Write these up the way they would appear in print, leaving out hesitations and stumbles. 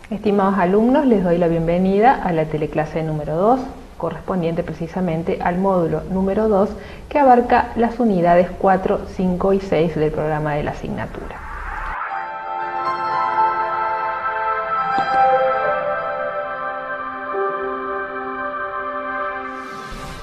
Estimados alumnos, les doy la bienvenida a la teleclase número 2, correspondiente precisamente al módulo número 2, que abarca las unidades 4, 5 y 6 del programa de la asignatura.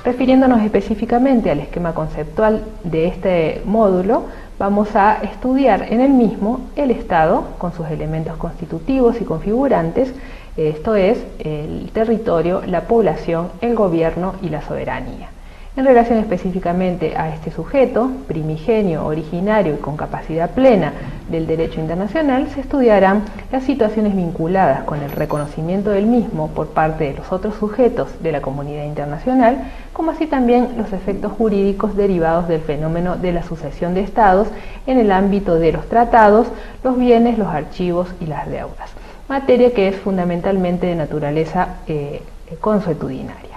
Refiriéndonos específicamente al esquema conceptual de este módulo, vamos a estudiar en el mismo el Estado con sus elementos constitutivos y configurantes, esto es, el territorio, la población, el gobierno y la soberanía. En relación específicamente a este sujeto, primigenio, originario y con capacidad plena del derecho internacional, se estudiarán las situaciones vinculadas con el reconocimiento del mismo por parte de los otros sujetos de la comunidad internacional, como así también los efectos jurídicos derivados del fenómeno de la sucesión de estados en el ámbito de los tratados, los bienes, los archivos y las deudas, materia que es fundamentalmente de naturaleza consuetudinaria.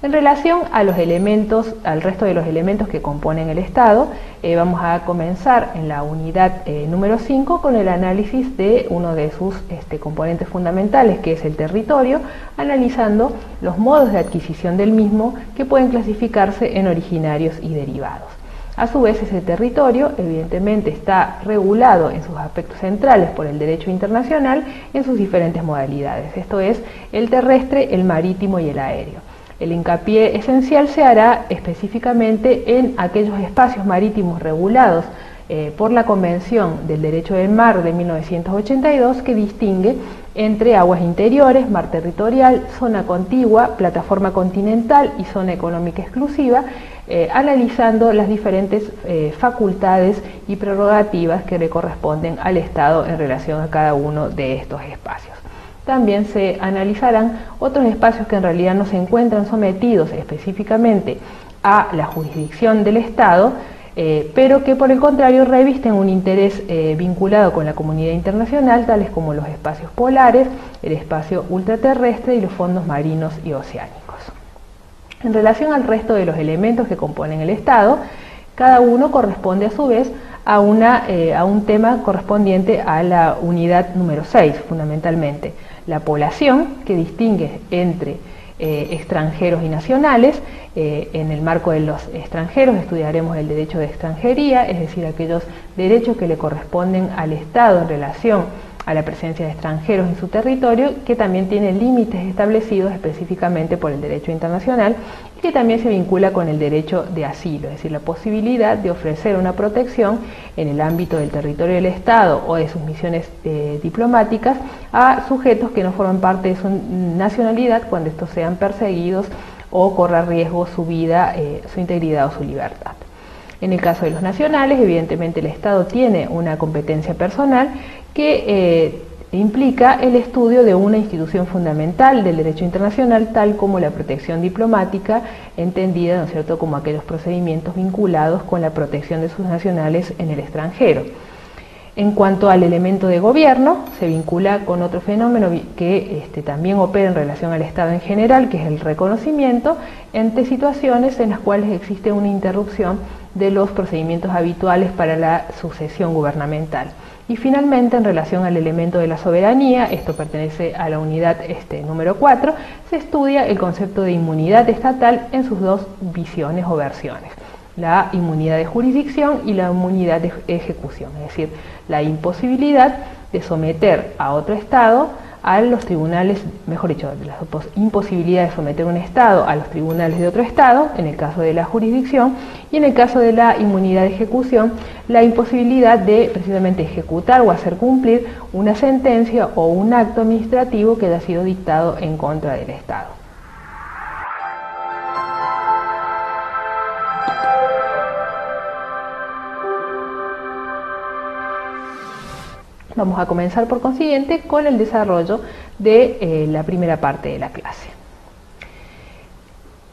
En relación a los elementos, al resto de los elementos que componen el Estado, vamos a comenzar en la unidad número 5 con el análisis de uno de sus componentes fundamentales, que es el territorio, analizando los modos de adquisición del mismo que pueden clasificarse en originarios y derivados. A su vez, ese territorio evidentemente está regulado en sus aspectos centrales por el derecho internacional en sus diferentes modalidades, esto es, el terrestre, el marítimo y el aéreo. El hincapié esencial se hará específicamente en aquellos espacios marítimos regulados por la Convención del Derecho del Mar de 1982, que distingue entre aguas interiores, mar territorial, zona contigua, plataforma continental y zona económica exclusiva, analizando las diferentes facultades y prerrogativas que le corresponden al Estado en relación a cada uno de estos espacios. También se analizarán otros espacios que en realidad no se encuentran sometidos específicamente a la jurisdicción del Estado, pero que por el contrario revisten un interés vinculado con la comunidad internacional, tales como los espacios polares, el espacio ultraterrestre y los fondos marinos y oceánicos. En relación al resto de los elementos que componen el Estado, cada uno corresponde a su vez a un tema correspondiente a la unidad número 6, fundamentalmente. La población, que distingue entre extranjeros y nacionales. En el marco de los extranjeros estudiaremos el derecho de extranjería, es decir, aquellos derechos que le corresponden al Estado en relación a la presencia de extranjeros en su territorio, que también tiene límites establecidos específicamente por el derecho internacional y que también se vincula con el derecho de asilo, es decir, la posibilidad de ofrecer una protección en el ámbito del territorio del Estado o de sus misiones diplomáticas a sujetos que no forman parte de su nacionalidad cuando estos sean perseguidos o corra riesgo su vida, su integridad o su libertad. En el caso de los nacionales, evidentemente el Estado tiene una competencia personal que implica el estudio de una institución fundamental del derecho internacional, tal como la protección diplomática, entendida, ¿no es cierto?, como aquellos procedimientos vinculados con la protección de sus nacionales en el extranjero. En cuanto al elemento de gobierno, se vincula con otro fenómeno que también opera en relación al Estado en general, que es el reconocimiento ante situaciones en las cuales existe una interrupción de los procedimientos habituales para la sucesión gubernamental. Y finalmente, en relación al elemento de la soberanía, esto pertenece a la unidad número 4, se estudia el concepto de inmunidad estatal en sus dos visiones o versiones: la inmunidad de jurisdicción y la inmunidad de ejecución, es decir, la imposibilidad de someter a otro Estado a los tribunales, mejor dicho, la imposibilidad de someter un Estado a los tribunales de otro Estado, en el caso de la jurisdicción, y en el caso de la inmunidad de ejecución, la imposibilidad de precisamente ejecutar o hacer cumplir una sentencia o un acto administrativo que haya sido dictado en contra del Estado. Vamos a comenzar por consiguiente con el desarrollo de la primera parte de la clase.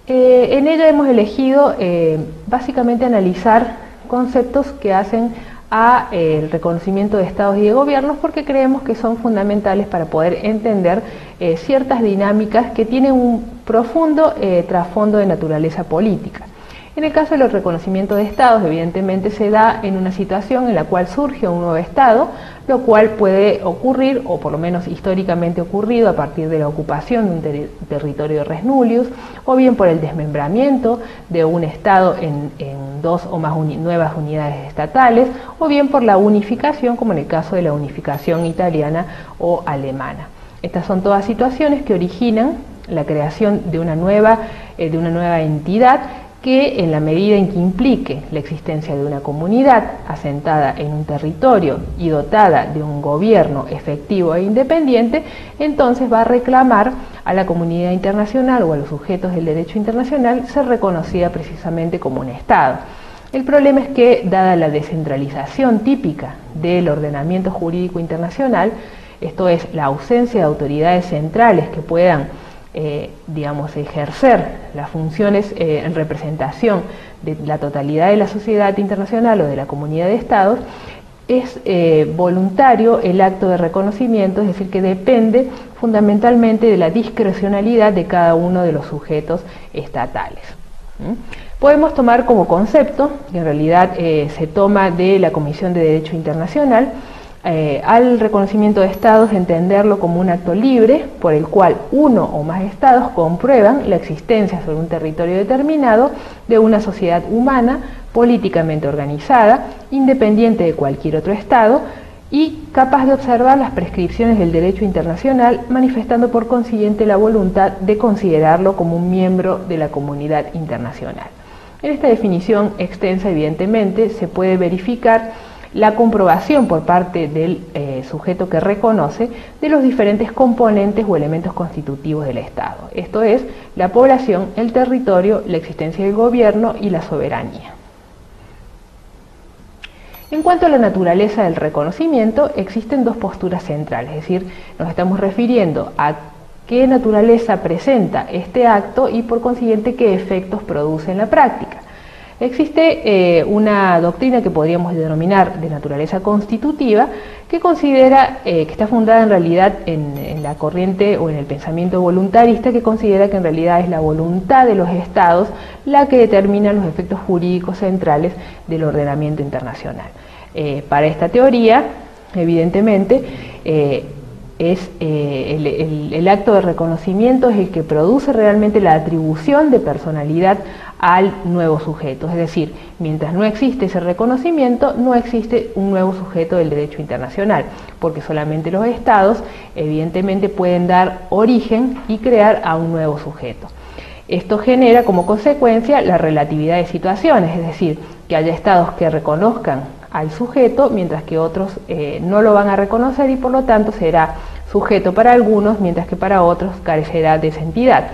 En ella hemos elegido básicamente analizar conceptos que hacen al reconocimiento de estados y de gobiernos, porque creemos que son fundamentales para poder entender ciertas dinámicas que tienen un profundo trasfondo de naturaleza política. En el caso del reconocimiento de estados, evidentemente se da en una situación en la cual surge un nuevo estado, lo cual puede ocurrir, o por lo menos históricamente ocurrido, a partir de la ocupación de un territorio res nullius, o bien por el desmembramiento de un estado en dos o más nuevas unidades estatales, o bien por la unificación, como en el caso de la unificación italiana o alemana. Estas son todas situaciones que originan la creación de una nueva entidad que, en la medida en que implique la existencia de una comunidad asentada en un territorio y dotada de un gobierno efectivo e independiente, entonces va a reclamar a la comunidad internacional o a los sujetos del derecho internacional ser reconocida precisamente como un Estado. El problema es que, dada la descentralización típica del ordenamiento jurídico internacional, esto es, la ausencia de autoridades centrales que puedan ejercer las funciones en representación de la totalidad de la sociedad internacional o de la comunidad de estados, es voluntario el acto de reconocimiento, es decir, que depende fundamentalmente de la discrecionalidad de cada uno de los sujetos estatales. Podemos tomar como concepto, que en realidad se toma de la Comisión de Derecho Internacional, al reconocimiento de estados, entenderlo como un acto libre por el cual uno o más estados comprueban la existencia sobre un territorio determinado de una sociedad humana políticamente organizada, independiente de cualquier otro estado y capaz de observar las prescripciones del derecho internacional, manifestando por consiguiente la voluntad de considerarlo como un miembro de la comunidad internacional. En esta definición extensa, evidentemente, se puede verificar la comprobación por parte del sujeto que reconoce de los diferentes componentes o elementos constitutivos del Estado. Esto es, la población, el territorio, la existencia del gobierno y la soberanía. En cuanto a la naturaleza del reconocimiento, existen dos posturas centrales, es decir, nos estamos refiriendo a qué naturaleza presenta este acto y por consiguiente qué efectos produce en la práctica. Existe una doctrina que podríamos denominar de naturaleza constitutiva que considera, que está fundada en realidad en la corriente o en el pensamiento voluntarista, que considera que en realidad es la voluntad de los estados la que determina los efectos jurídicos centrales del ordenamiento internacional. Para esta teoría, evidentemente, el acto de reconocimiento es el que produce realmente la atribución de personalidad al nuevo sujeto, es decir, mientras no existe ese reconocimiento, no existe un nuevo sujeto del derecho internacional, porque solamente los estados evidentemente pueden dar origen y crear a un nuevo sujeto. Esto genera como consecuencia la relatividad de situaciones, es decir, que haya estados que reconozcan al sujeto, mientras que otros no lo van a reconocer y por lo tanto será sujeto para algunos, mientras que para otros carecerá de esa entidad.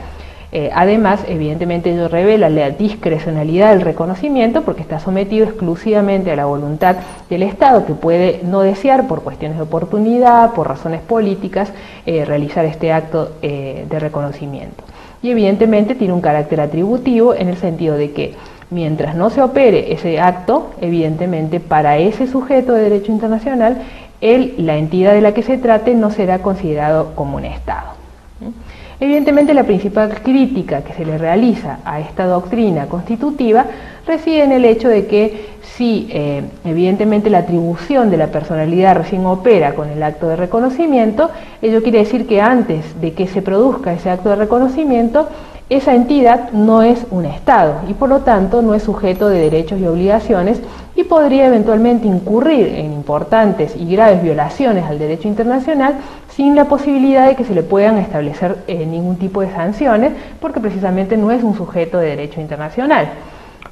Además, evidentemente ello revela la discrecionalidad del reconocimiento porque está sometido exclusivamente a la voluntad del Estado, que puede no desear por cuestiones de oportunidad, por razones políticas, realizar este acto de reconocimiento. Y evidentemente tiene un carácter atributivo en el sentido de que mientras no se opere ese acto, evidentemente para ese sujeto de derecho internacional, la entidad de la que se trate no será considerado como un Estado. Evidentemente la principal crítica que se le realiza a esta doctrina constitutiva reside en el hecho de que si evidentemente la atribución de la personalidad recién opera con el acto de reconocimiento, ello quiere decir que antes de que se produzca ese acto de reconocimiento, esa entidad no es un Estado y por lo tanto no es sujeto de derechos y obligaciones y podría eventualmente incurrir en importantes y graves violaciones al derecho internacional sin la posibilidad de que se le puedan establecer ningún tipo de sanciones porque precisamente no es un sujeto de derecho internacional.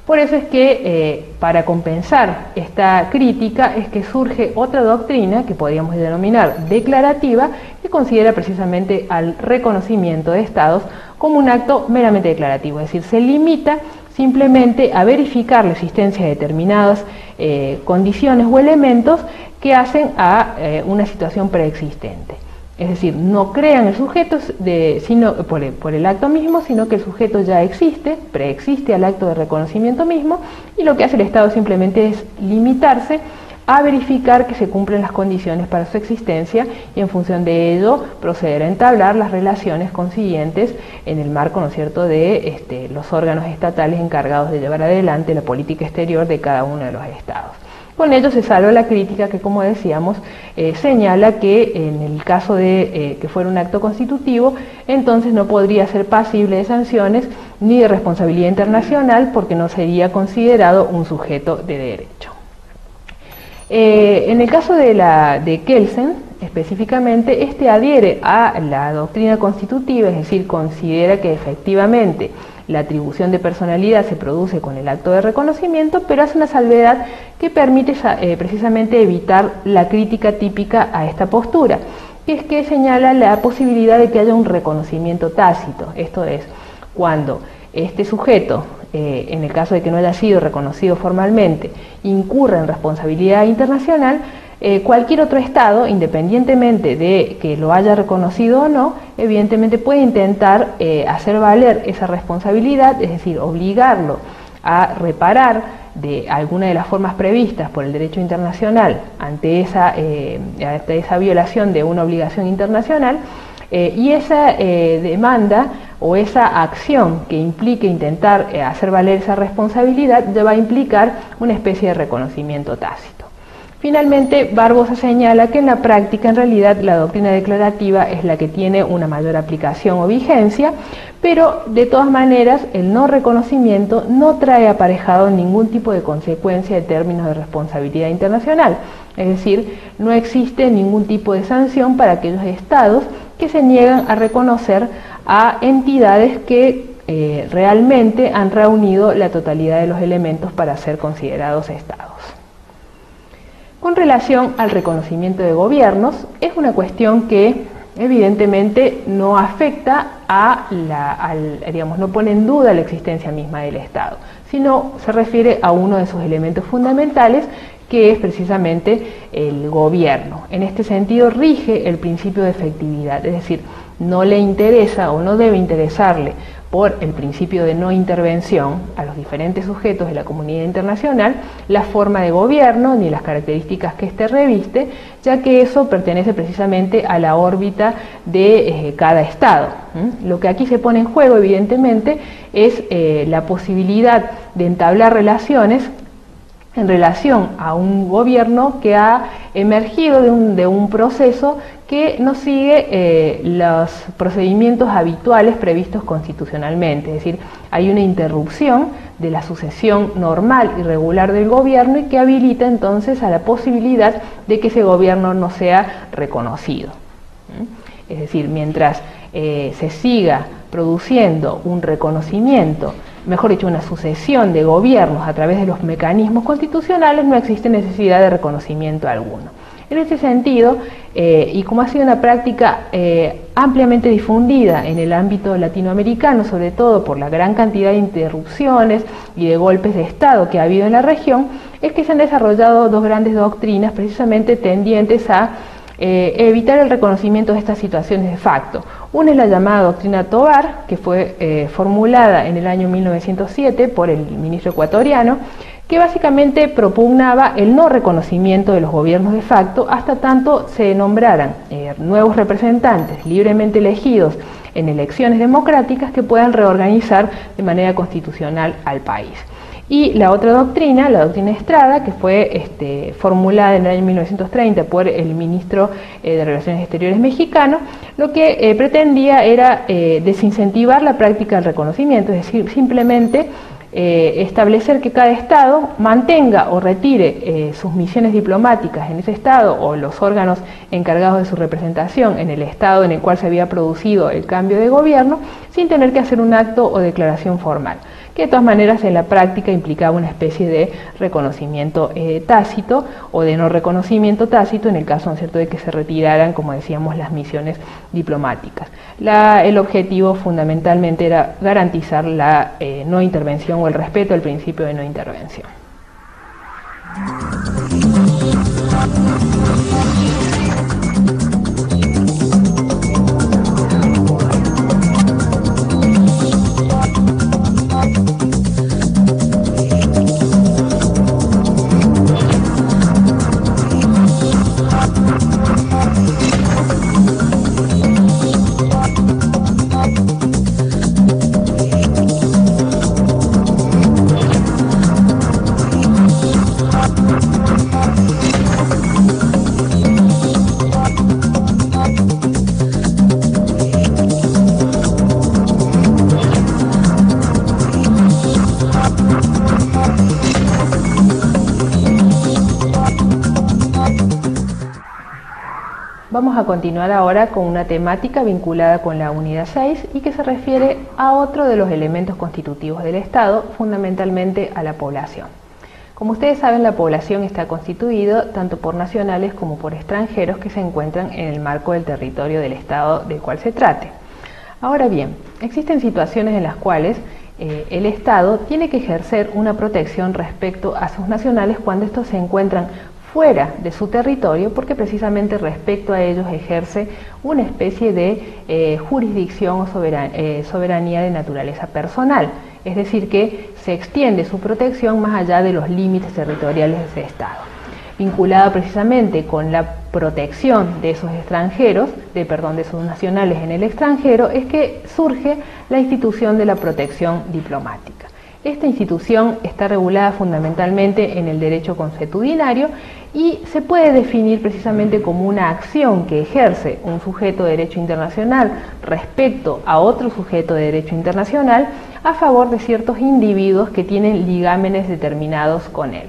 Por eso es que para compensar esta crítica es que surge otra doctrina que podríamos denominar declarativa que considera precisamente al reconocimiento de estados como un acto meramente declarativo, es decir, se limita simplemente a verificar la existencia de determinadas condiciones o elementos que hacen a una situación preexistente. Es decir, no crean el sujeto sino por el acto mismo, sino que el sujeto ya existe, preexiste al acto de reconocimiento mismo, y lo que hace el Estado simplemente es limitarse a verificar que se cumplen las condiciones para su existencia y en función de ello proceder a entablar las relaciones consiguientes en el marco, ¿no es cierto?, de los órganos estatales encargados de llevar adelante la política exterior de cada uno de los estados. Con ello se salva la crítica que, como decíamos, señala que en el caso de que fuera un acto constitutivo, entonces no podría ser pasible de sanciones ni de responsabilidad internacional porque no sería considerado un sujeto de derecho. En el caso de Kelsen, específicamente, este adhiere a la doctrina constitutiva, es decir, considera que efectivamente la atribución de personalidad se produce con el acto de reconocimiento, pero hace una salvedad que permite precisamente evitar la crítica típica a esta postura, que es que señala la posibilidad de que haya un reconocimiento tácito, esto es, cuando este sujeto, en el caso de que no haya sido reconocido formalmente, incurre en responsabilidad internacional, cualquier otro Estado, independientemente de que lo haya reconocido o no, evidentemente puede intentar hacer valer esa responsabilidad, es decir, obligarlo a reparar de alguna de las formas previstas por el derecho internacional ante esa violación de una obligación internacional, y esa demanda o esa acción que implique intentar hacer valer esa responsabilidad va a implicar una especie de reconocimiento tácito. Finalmente, Barbosa señala que en la práctica, en realidad, la doctrina declarativa es la que tiene una mayor aplicación o vigencia, pero de todas maneras el no reconocimiento no trae aparejado ningún tipo de consecuencia en términos de responsabilidad internacional, es decir, no existe ningún tipo de sanción para aquellos estados que se niegan a reconocer a entidades que realmente han reunido la totalidad de los elementos para ser considerados estados. Con relación al reconocimiento de gobiernos, es una cuestión que evidentemente no afecta digamos, no pone en duda la existencia misma del Estado, sino se refiere a uno de sus elementos fundamentales, que es precisamente el gobierno. En este sentido rige el principio de efectividad, es decir, no le interesa o no debe interesarle por el principio de no intervención a los diferentes sujetos de la comunidad internacional la forma de gobierno ni las características que éste reviste, ya que eso pertenece precisamente a la órbita de cada Estado. Lo que aquí se pone en juego, evidentemente, es la posibilidad de entablar relaciones en relación a un gobierno que ha emergido de un proceso que no sigue los procedimientos habituales previstos constitucionalmente, es decir, hay una interrupción de la sucesión normal y regular del gobierno y que habilita entonces a la posibilidad de que ese gobierno no sea reconocido. Es decir, mientras se siga produciendo un reconocimiento, mejor dicho, una sucesión de gobiernos a través de los mecanismos constitucionales, no existe necesidad de reconocimiento alguno. En ese sentido, y como ha sido una práctica ampliamente difundida en el ámbito latinoamericano, sobre todo por la gran cantidad de interrupciones y de golpes de Estado que ha habido en la región, es que se han desarrollado dos grandes doctrinas precisamente tendientes a evitar el reconocimiento de estas situaciones de facto. Una es la llamada doctrina Tovar, que fue formulada en el año 1907 por el ministro ecuatoriano, que básicamente propugnaba el no reconocimiento de los gobiernos de facto hasta tanto se nombraran nuevos representantes libremente elegidos en elecciones democráticas que puedan reorganizar de manera constitucional al país. Y la otra doctrina, la doctrina Estrada, que fue formulada en el año 1930 por el ministro de Relaciones Exteriores mexicano, lo que pretendía era desincentivar la práctica del reconocimiento, es decir, simplemente establecer que cada Estado mantenga o retire sus misiones diplomáticas en ese Estado o los órganos encargados de su representación en el Estado en el cual se había producido el cambio de gobierno, sin tener que hacer un acto o declaración formal, que de todas maneras en la práctica implicaba una especie de reconocimiento tácito o de no reconocimiento tácito en el caso, ¿no es cierto?, de que se retiraran, como decíamos, las misiones diplomáticas. El objetivo fundamentalmente era garantizar la no intervención o el respeto al principio de no intervención. Vamos a continuar ahora con una temática vinculada con la unidad 6 y que se refiere a otro de los elementos constitutivos del Estado, fundamentalmente a la población. Como ustedes saben, la población está constituida tanto por nacionales como por extranjeros que se encuentran en el marco del territorio del Estado del cual se trate. Ahora bien, existen situaciones en las cuales el Estado tiene que ejercer una protección respecto a sus nacionales cuando estos se encuentran fuera de su territorio, porque precisamente respecto a ellos ejerce una especie de jurisdicción o soberanía de naturaleza personal, es decir, que se extiende su protección más allá de los límites territoriales de ese Estado. Vinculada precisamente con la protección de esos extranjeros, de sus nacionales en el extranjero, es que surge la institución de la protección diplomática. Esta institución está regulada fundamentalmente en el derecho consuetudinario y se puede definir precisamente como una acción que ejerce un sujeto de derecho internacional respecto a otro sujeto de derecho internacional a favor de ciertos individuos que tienen ligámenes determinados con él.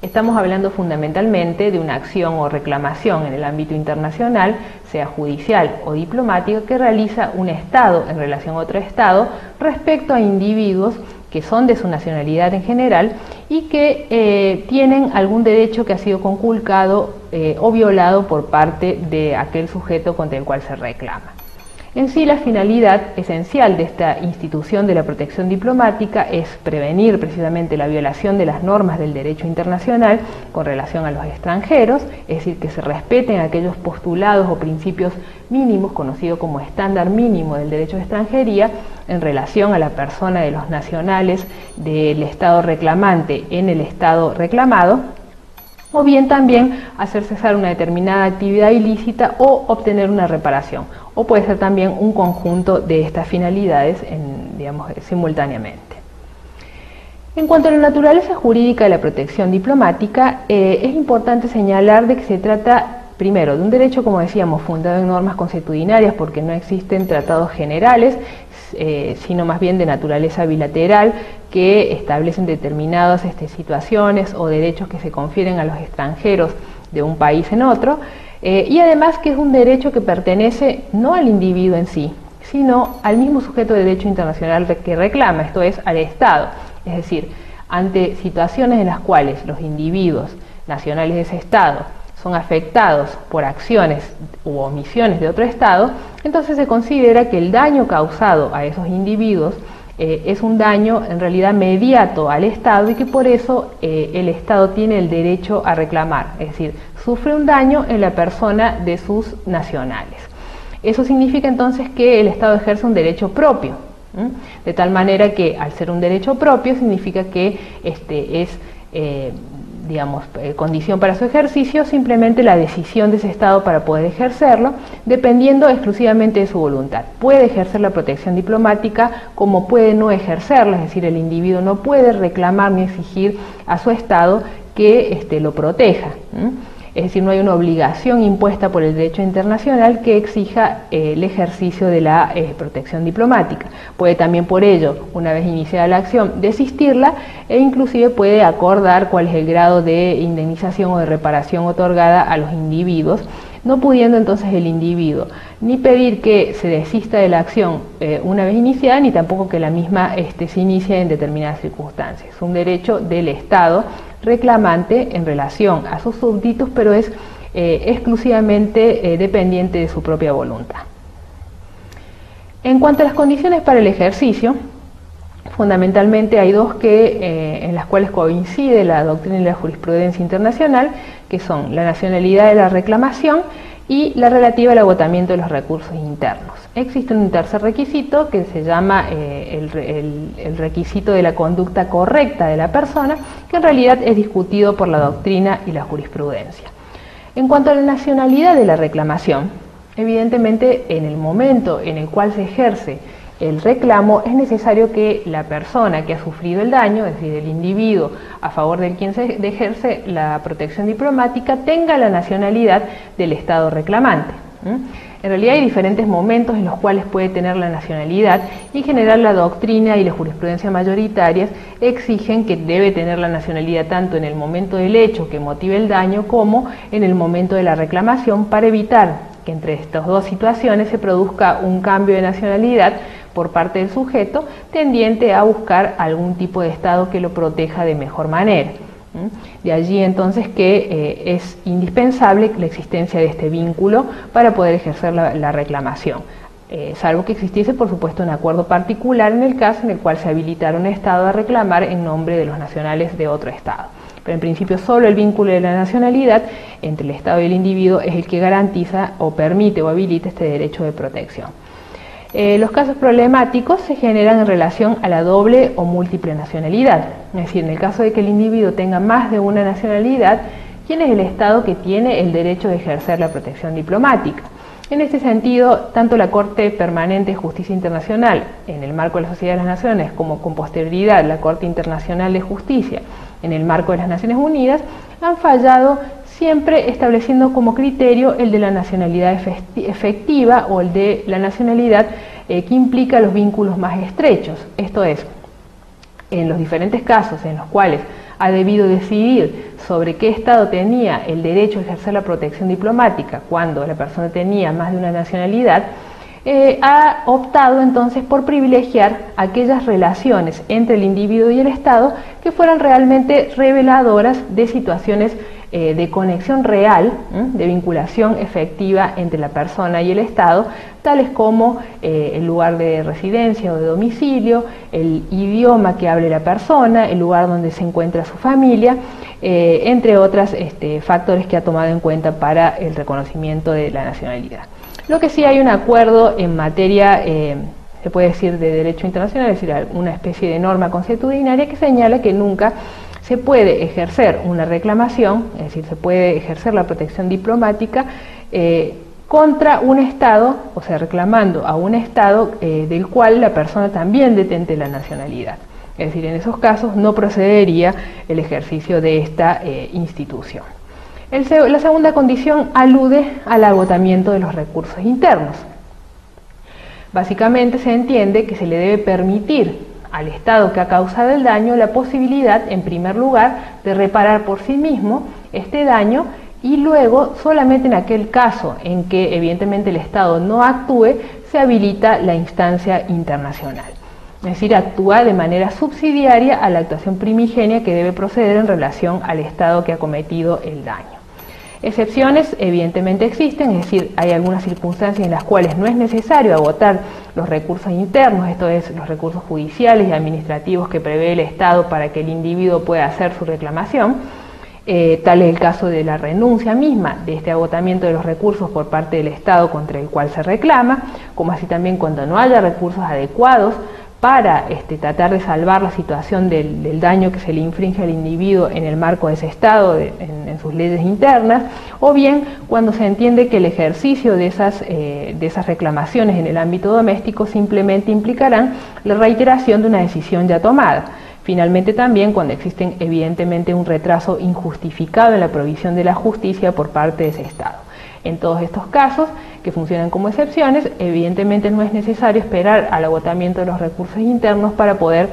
Estamos hablando fundamentalmente de una acción o reclamación en el ámbito internacional, sea judicial o diplomático, que realiza un Estado en relación a otro Estado respecto a individuos que son de su nacionalidad en general y que tienen algún derecho que ha sido conculcado o violado por parte de aquel sujeto contra el cual se reclama. En sí, la finalidad esencial de esta institución de la protección diplomática es prevenir precisamente la violación de las normas del derecho internacional con relación a los extranjeros, es decir, que se respeten aquellos postulados o principios mínimos, conocidos como estándar mínimo del derecho de extranjería, en relación a la persona de los nacionales del Estado reclamante en el Estado reclamado, o bien también hacer cesar una determinada actividad ilícita o obtener una reparación, o puede ser también un conjunto de estas finalidades simultáneamente. En cuanto a la naturaleza jurídica de la protección diplomática, es importante señalar de que se trata primero de un derecho, como decíamos, fundado en normas consuetudinarias porque no existen tratados generales, sino más bien de naturaleza bilateral que establecen determinadas situaciones o derechos que se confieren a los extranjeros de un país en otro, y además que es un derecho que pertenece no al individuo en sí, sino al mismo sujeto de derecho internacional que reclama, esto es, al Estado. Es decir, ante situaciones en las cuales los individuos nacionales de ese Estado son afectados por acciones u omisiones de otro Estado, entonces se considera que el daño causado a esos individuos es un daño en realidad mediato al Estado y que por eso el Estado tiene el derecho a reclamar, es decir, sufre un daño en la persona de sus nacionales. Eso significa entonces que el Estado ejerce un derecho propio, de tal manera que al ser un derecho propio significa que es condición para su ejercicio simplemente la decisión de ese Estado para poder ejercerlo, dependiendo exclusivamente de su voluntad. Puede ejercer la protección diplomática como puede no ejercerla, es decir, el individuo no puede reclamar ni exigir a su Estado que lo proteja. Es decir, no hay una obligación impuesta por el derecho internacional que exija el ejercicio de la protección diplomática. Puede también por ello, una vez iniciada la acción, desistirla e inclusive puede acordar cuál es el grado de indemnización o de reparación otorgada a los individuos, no pudiendo entonces el individuo ni pedir que se desista de la acción una vez iniciada, ni tampoco que la misma se inicie en determinadas circunstancias. Es un derecho del Estado reclamante en relación a sus súbditos, pero es exclusivamente dependiente de su propia voluntad. En cuanto a las condiciones para el ejercicio, fundamentalmente hay dos en las cuales coincide la doctrina y la jurisprudencia internacional, que son la nacionalidad de la reclamación y la relativa al agotamiento de los recursos internos. Existe un tercer requisito que se llama el requisito de la conducta correcta de la persona, que en realidad es discutido por la doctrina y la jurisprudencia. En cuanto a la nacionalidad de la reclamación, evidentemente en el momento en el cual se ejerce el reclamo es necesario que la persona que ha sufrido el daño, es decir, el individuo a favor del quien se ejerce la protección diplomática, tenga la nacionalidad del Estado reclamante. En realidad hay diferentes momentos en los cuales puede tener la nacionalidad y en general la doctrina y la jurisprudencia mayoritarias exigen que debe tener la nacionalidad tanto en el momento del hecho que motive el daño como en el momento de la reclamación para evitar que entre estas dos situaciones se produzca un cambio de nacionalidad por parte del sujeto tendiente a buscar algún tipo de Estado que lo proteja de mejor manera. De allí entonces que es indispensable la existencia de este vínculo para poder ejercer la reclamación, salvo que existiese por supuesto un acuerdo particular en el caso en el cual se habilitara un Estado a reclamar en nombre de los nacionales de otro Estado. Pero en principio solo el vínculo de la nacionalidad entre el Estado y el individuo es el que garantiza o permite o habilita este derecho de protección. Los casos problemáticos se generan en relación a la doble o múltiple nacionalidad, es decir, en el caso de que el individuo tenga más de una nacionalidad, ¿quién es el Estado que tiene el derecho de ejercer la protección diplomática? En este sentido, tanto la Corte Permanente de Justicia Internacional, en el marco de la Sociedad de las Naciones, como con posterioridad la Corte Internacional de Justicia, en el marco de las Naciones Unidas, han fallado siempre estableciendo como criterio el de la nacionalidad efectiva o el de la nacionalidad que implica los vínculos más estrechos. Esto es, en los diferentes casos en los cuales ha debido decidir sobre qué Estado tenía el derecho a ejercer la protección diplomática cuando la persona tenía más de una nacionalidad, ha optado entonces por privilegiar aquellas relaciones entre el individuo y el Estado que fueran realmente reveladoras de situaciones de conexión real, de vinculación efectiva entre la persona y el Estado, tales como el lugar de residencia o de domicilio, el idioma que hable la persona, el lugar donde se encuentra su familia, entre otros factores que ha tomado en cuenta para el reconocimiento de la nacionalidad. Lo que sí hay un acuerdo en materia, se puede decir, de derecho internacional, es decir, una especie de norma consuetudinaria que señala que nunca se puede ejercer una reclamación, es decir, se puede ejercer la protección diplomática contra un Estado, o sea, reclamando a un Estado del cual la persona también detente la nacionalidad. Es decir, en esos casos no procedería el ejercicio de esta institución. La segunda condición alude al agotamiento de los recursos internos. Básicamente se entiende que se le debe permitir al Estado que ha causado el daño la posibilidad, en primer lugar, de reparar por sí mismo este daño y luego, solamente en aquel caso en que evidentemente el Estado no actúe, se habilita la instancia internacional. Es decir, actúa de manera subsidiaria a la actuación primigenia que debe proceder en relación al Estado que ha cometido el daño. Excepciones evidentemente existen, es decir, hay algunas circunstancias en las cuales no es necesario agotar los recursos internos, esto es, los recursos judiciales y administrativos que prevé el Estado para que el individuo pueda hacer su reclamación. Tal es el caso de la renuncia misma, de este agotamiento de los recursos por parte del Estado contra el cual se reclama, como así también cuando no haya recursos adecuados para tratar de salvar la situación del daño que se le infringe al individuo en el marco de ese Estado, en sus leyes internas, o bien cuando se entiende que el ejercicio de esas reclamaciones en el ámbito doméstico simplemente implicarán la reiteración de una decisión ya tomada. Finalmente también cuando existen evidentemente un retraso injustificado en la provisión de la justicia por parte de ese Estado. En todos estos casos, que funcionan como excepciones, evidentemente no es necesario esperar al agotamiento de los recursos internos para poder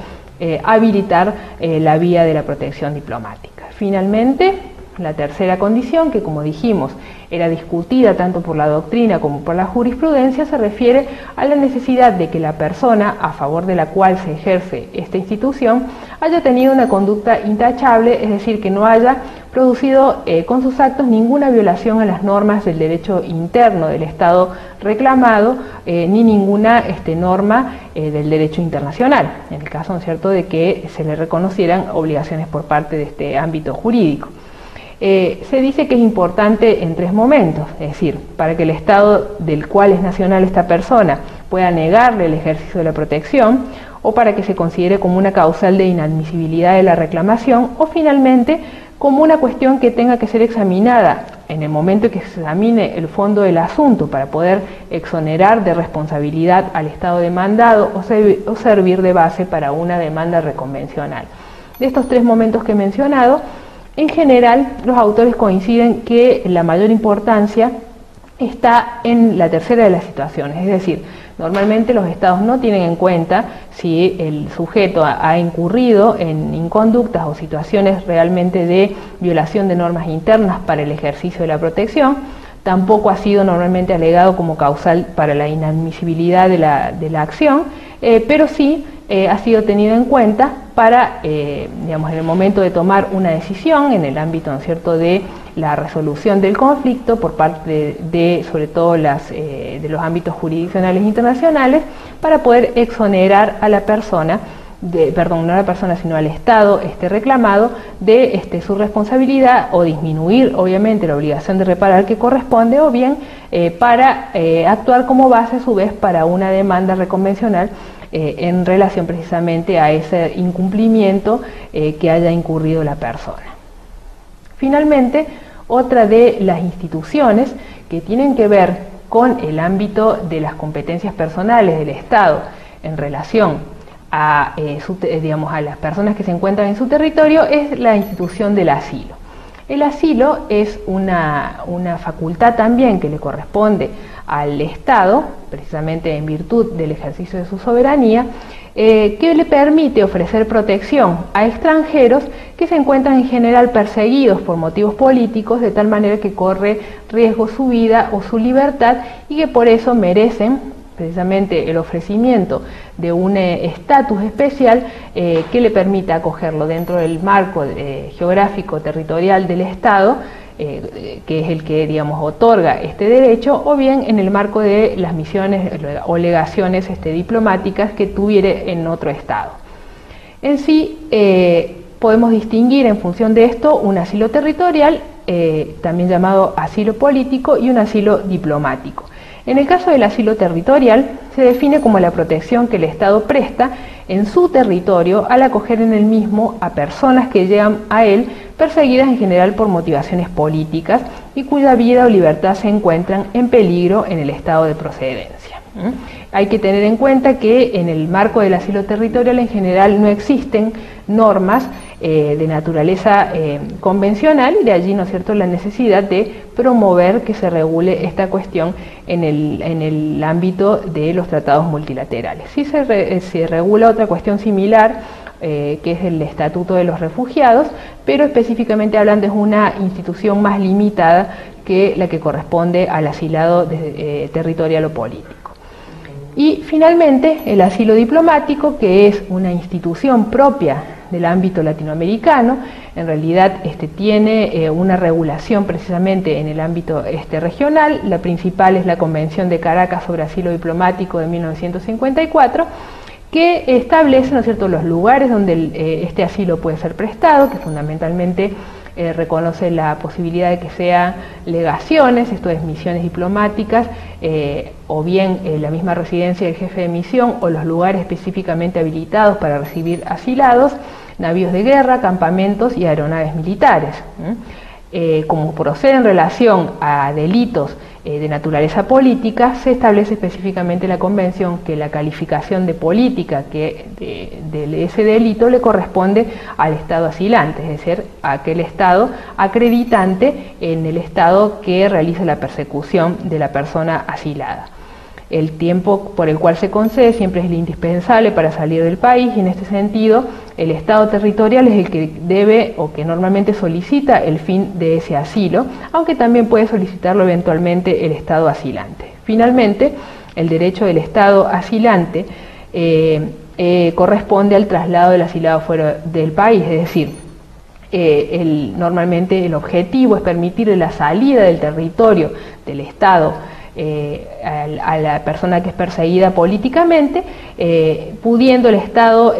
habilitar la vía de la protección diplomática. Finalmente, la tercera condición, que como dijimos era discutida tanto por la doctrina como por la jurisprudencia, se refiere a la necesidad de que la persona a favor de la cual se ejerce esta institución haya tenido una conducta intachable, es decir, que no haya producido con sus actos ninguna violación a las normas del derecho interno del Estado reclamado, ni ninguna norma del derecho internacional, en el caso, ¿no es cierto?, de que se le reconocieran obligaciones por parte de este ámbito jurídico. Se dice que es importante en tres momentos, es decir, para que el Estado del cual es nacional esta persona pueda negarle el ejercicio de la protección, o para que se considere como una causal de inadmisibilidad de la reclamación, o finalmente como una cuestión que tenga que ser examinada en el momento en que se examine el fondo del asunto para poder exonerar de responsabilidad al Estado demandado o servir de base para una demanda reconvencional. De estos tres momentos que he mencionado, en general, los autores coinciden que la mayor importancia está en la tercera de las situaciones, es decir, normalmente los Estados no tienen en cuenta si el sujeto ha incurrido en inconductas o situaciones realmente de violación de normas internas para el ejercicio de la protección, tampoco ha sido normalmente alegado como causal para la inadmisibilidad de la acción, pero sí ha sido tenido en cuenta para, digamos, en el momento de tomar una decisión en el ámbito, ¿no es cierto?, de la resolución del conflicto por parte de sobre todo de los ámbitos jurisdiccionales internacionales, para poder exonerar a la persona, no a la persona, sino al Estado reclamado de su responsabilidad, o disminuir obviamente la obligación de reparar que corresponde, o bien para actuar como base a su vez para una demanda reconvencional en relación precisamente a ese incumplimiento que haya incurrido la persona. Finalmente, otra de las instituciones que tienen que ver con el ámbito de las competencias personales del Estado en relación a, a las personas que se encuentran en su territorio es la institución del asilo. El asilo es una facultad también que le corresponde al Estado, precisamente en virtud del ejercicio de su soberanía, que le permite ofrecer protección a extranjeros que se encuentran en general perseguidos por motivos políticos, de tal manera que corre riesgo su vida o su libertad, y que por eso merecen precisamente el ofrecimiento de un estatus especial que le permita acogerlo dentro del marco geográfico territorial del Estado, que es el que, digamos, otorga este derecho, o bien en el marco de las misiones o legaciones diplomáticas que tuviere en otro Estado. En sí, podemos distinguir en función de esto un asilo territorial, también llamado asilo político, y un asilo diplomático. En el caso del asilo territorial, se define como la protección que el Estado presta en su territorio al acoger en el mismo a personas que llegan a él perseguidas en general por motivaciones políticas y cuya vida o libertad se encuentran en peligro en el estado de procedencia. Hay que tener en cuenta que en el marco del asilo territorial en general no existen normas de naturaleza convencional, y de allí, ¿no es cierto?, la necesidad de promover que se regule esta cuestión en el ámbito de los tratados multilaterales. Sí se regula otra cuestión similar, que es el Estatuto de los Refugiados, pero específicamente hablando es una institución más limitada que la que corresponde al asilado territorial o político. Y finalmente el asilo diplomático, que es una institución propia del ámbito latinoamericano. En realidad tiene una regulación precisamente en el ámbito regional. La principal es la Convención de Caracas sobre Asilo Diplomático de 1954, que establece, ¿no es cierto?, los lugares donde este asilo puede ser prestado, que fundamentalmente reconoce la posibilidad de que sean legaciones, esto es misiones diplomáticas, o bien la misma residencia del jefe de misión, o los lugares específicamente habilitados para recibir asilados, navíos de guerra, campamentos y aeronaves militares. Como procede en relación a delitos de naturaleza política, se establece específicamente en la Convención que la calificación de política de ese delito le corresponde al Estado asilante, es decir, a aquel Estado acreditante en el Estado que realiza la persecución de la persona asilada. El tiempo por el cual se concede siempre es el indispensable para salir del país, y en este sentido el Estado territorial es el que debe o que normalmente solicita el fin de ese asilo, aunque también puede solicitarlo eventualmente el Estado asilante. Finalmente, el derecho del Estado asilante corresponde al traslado del asilado fuera del país, es decir, normalmente el objetivo es permitir la salida del territorio del Estado a la persona que es perseguida políticamente, pudiendo el Estado,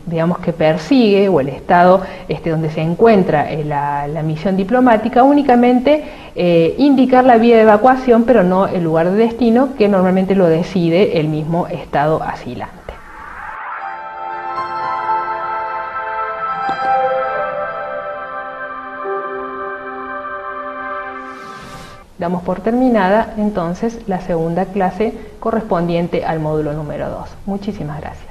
digamos, que persigue, o el Estado donde se encuentra la misión diplomática, únicamente indicar la vía de evacuación, pero no el lugar de destino, que normalmente lo decide el mismo Estado asilante. Damos por terminada entonces la segunda clase correspondiente al módulo número 2. Muchísimas gracias.